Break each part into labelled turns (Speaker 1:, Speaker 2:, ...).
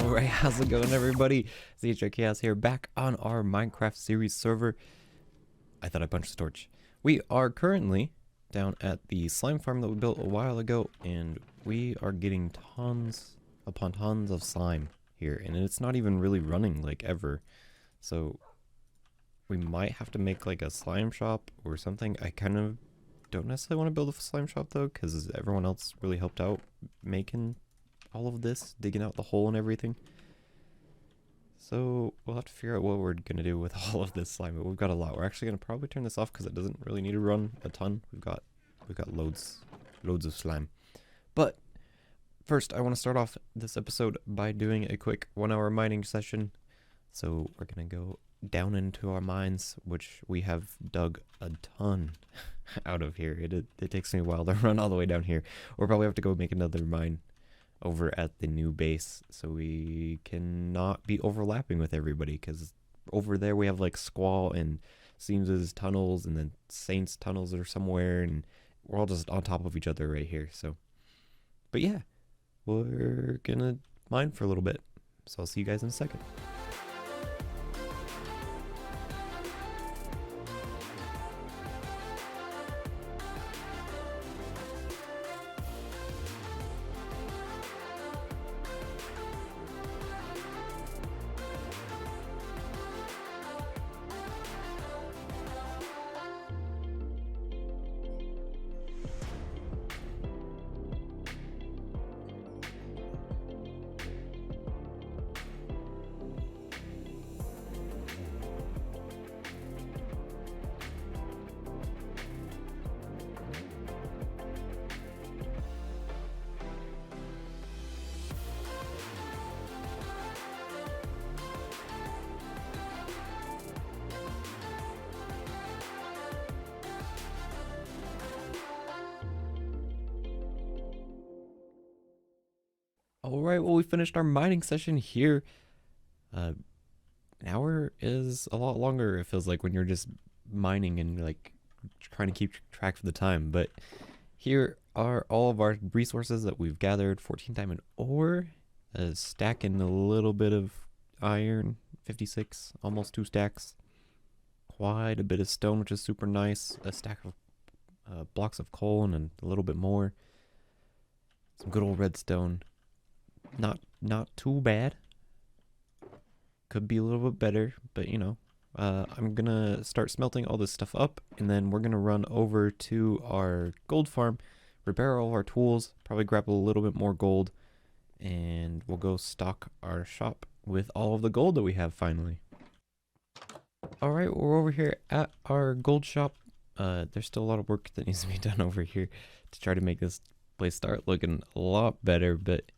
Speaker 1: Alright, how's it going, everybody? ZJ Chaos here, back on our Minecraft series server. I thought I punched the torch. We are currently down at the slime farm that we built a while ago, and we are getting tons upon tons of slime here, and it's not even really running like ever. So we might have to make like a slime shop or something. I kind of don't necessarily want to build a slime shop though, because everyone else really helped out making all of this, digging out the hole and everything. So we'll have to figure out what we're gonna do with all of this slime, but we've got a lot. We're actually gonna probably turn this off because it doesn't really need to run a ton. We've got loads of slime. But first, I want to start off this episode by doing a quick 1 hour mining session. So we're gonna go down into our mines, which we have dug a ton out of here. It takes me a while to run all the way down here. We'll probably have to go make another mine over at the new base so we cannot be overlapping with everybody, because over there we have like Squall and Seams's tunnels, and then Saint's tunnels are somewhere, and we're all just on top of each other right here. So but yeah, we're gonna mine for a little bit, so I'll see you guys in a second. Alright, well, we finished our mining session here. An hour is a lot longer, it feels like, when you're just mining and like trying to keep track of the time. But here are all of our resources that we've gathered: 14 diamond ore, a stack and a little bit of iron, 56, almost 2 stacks. Quite a bit of stone, which is super nice. A stack of blocks of coal and a little bit more. Some good old redstone. Not too bad. Could be a little bit better, but you know, I'm gonna start smelting all this stuff up, and then we're gonna run over to our gold farm, repair all our tools, probably grab a little bit more gold, and we'll go stock our shop with all of the gold that we have finally. Alright, we're over here at our gold shop. There's still a lot of work that needs to be done over here to try to make this place start looking a lot better, but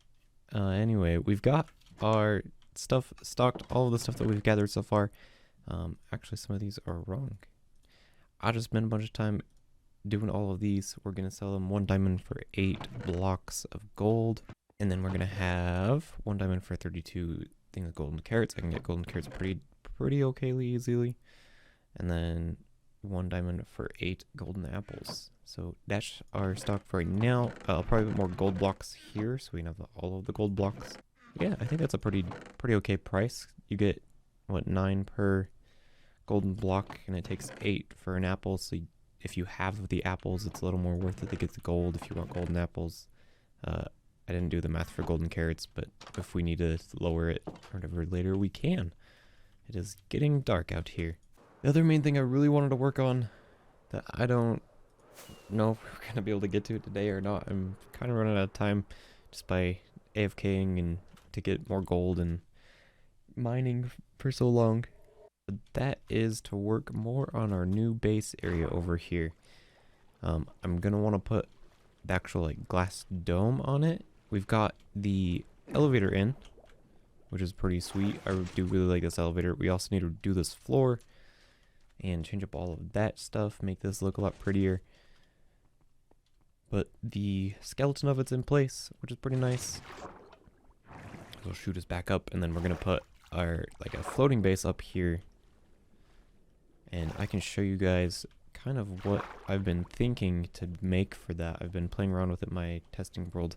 Speaker 1: anyway, we've got our stuff stocked, all of the stuff that we've gathered so far. Actually, some of these are wrong. I just spent a bunch of time doing all of these. We're going to sell them 1 diamond for 8 blocks of gold. And then we're going to have 1 diamond for 32 things of golden carrots. I can get golden carrots pretty okayly easily. And then 1 diamond for 8 golden apples. So that's our stock for right now. I'll probably put more gold blocks here so we can have all of the gold blocks. Yeah, I think that's a pretty okay price. You get, what, 9 per golden block, and it takes 8 for an apple. So if you have the apples, it's a little more worth it to get the gold if you want golden apples. I didn't do the math for golden carrots, but if we need to lower it or whatever later, we can. It is getting dark out here. The other main thing I really wanted to work on that I don't know if we're going to be able to get to it today or not. I'm kind of running out of time just by AFKing and to get more gold and mining for so long. But that is to work more on our new base area over here. I'm going to want to put the actual like glass dome on it. We've got the elevator in, which is pretty sweet. I do really like this elevator. We also need to do this floor and change up all of that stuff, make this look a lot prettier. But the skeleton of it's in place, which is pretty nice. It'll shoot us back up, and then we're gonna put our like a floating base up here. And I can show you guys kind of what I've been thinking to make for that. I've been playing around with it in my testing world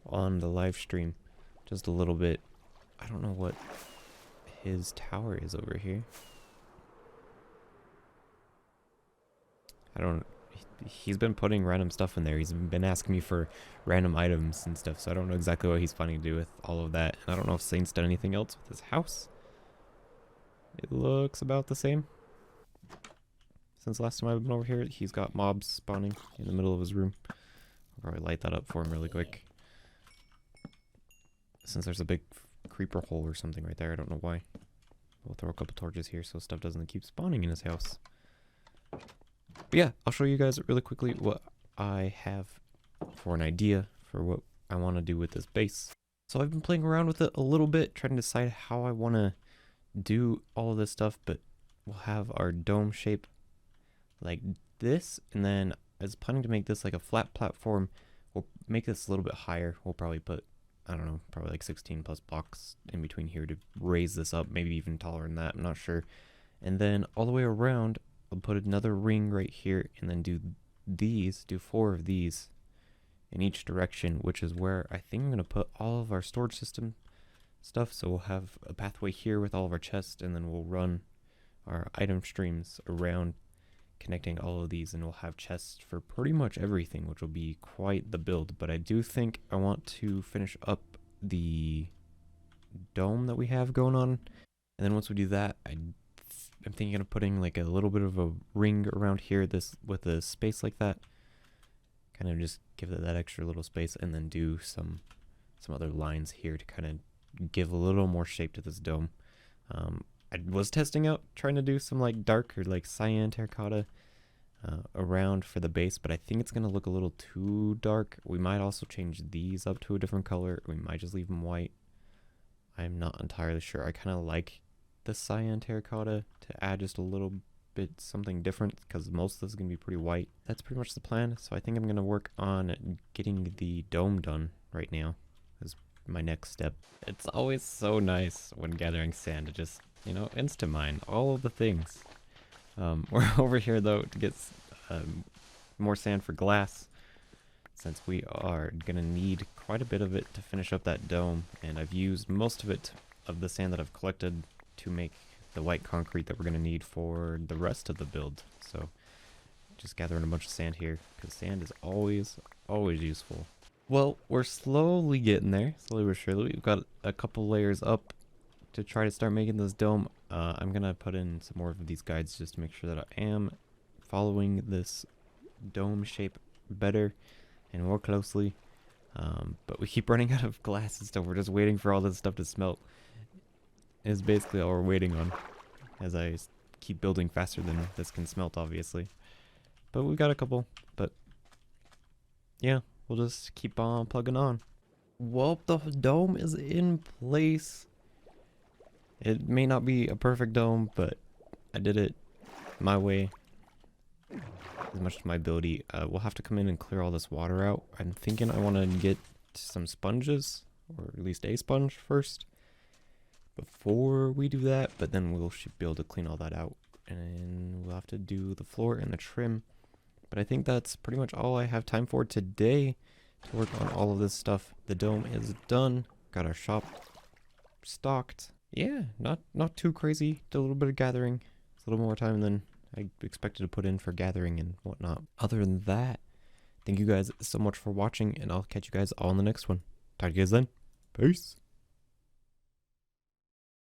Speaker 1: on the live stream just a little bit. I don't know what his tower is over here. I don't. He's been putting random stuff in there. He's been asking me for random items and stuff, so I don't know exactly what he's planning to do with all of that. And I don't know if Saint's done anything else with his house. It looks about the same. Since last time I've been over here, he's got mobs spawning in the middle of his room. I'll probably light that up for him really quick. Since there's a big creeper hole or something right there, I don't know why. We'll throw a couple torches here so stuff doesn't keep spawning in his house. But yeah, I'll show you guys really quickly what I have for an idea for what I want to do with this base. So I've been playing around with it a little bit, trying to decide how I want to do all of this stuff, but we'll have our dome shape like this, and then I was planning to make this like a flat platform. We'll make this a little bit higher. We'll probably put, I don't know, probably like 16 plus blocks in between here to raise this up, maybe even taller than that, I'm not sure. And then all the way around, I'll put another ring right here, and then do 4 of these in each direction, which is where I think I'm going to put all of our storage system stuff. So we'll have a pathway here with all of our chests, and then we'll run our item streams around connecting all of these, and we'll have chests for pretty much everything, which will be quite the build. But I do think I want to finish up the dome that we have going on, and then once we do that, I'm thinking of putting like a little bit of a ring around here, this with a space like that, kind of just give it that extra little space, and then do some other lines here to kind of give a little more shape to this dome. I was testing out trying to do some like dark or like cyan terracotta around for the base, but I think it's going to look a little too dark. We might also change these up to a different color. We might just leave them white. I'm not entirely sure. I kind of like the cyan terracotta to add just a little bit something different, because most of this is going to be pretty white. That's pretty much the plan. So I think I'm going to work on getting the dome done right now as my next step. It's always so nice when gathering sand to just, you know, insta mine all of the things. We're over here though to get more sand for glass, since we are gonna need quite a bit of it to finish up that dome, and I've used most of it, of the sand that I've collected, to make the white concrete that we're gonna need for the rest of the build. So just gathering a bunch of sand here, because sand is always useful. Well, we're slowly getting there, slowly but surely. We've got a couple layers up to try to start making this dome. I'm gonna put in some more of these guides just to make sure that I am following this dome shape better and more closely. But we keep running out of glass and stuff. We're just waiting for all this stuff to smelt. Is basically all we're waiting on, as I keep building faster than this can smelt, obviously. But we've got a couple. But yeah, we'll just keep on plugging on. Well, the dome is in place. It may not be a perfect dome, but I did it my way, as much to my ability. We'll have to come in and clear all this water out. I'm thinking I want to get some sponges, or at least a sponge first, before we do that, but then we should be able to clean all that out, and we'll have to do the floor and the trim. But I think that's pretty much all I have time for today to work on all of this stuff. The dome is done. Got our shop stocked. Yeah, not too crazy. Did a little bit of gathering. It's a little more time than I expected to put in for gathering and whatnot. Other than that, thank you guys so much for watching, and I'll catch you guys all in the next one. Talk to you guys then. Peace.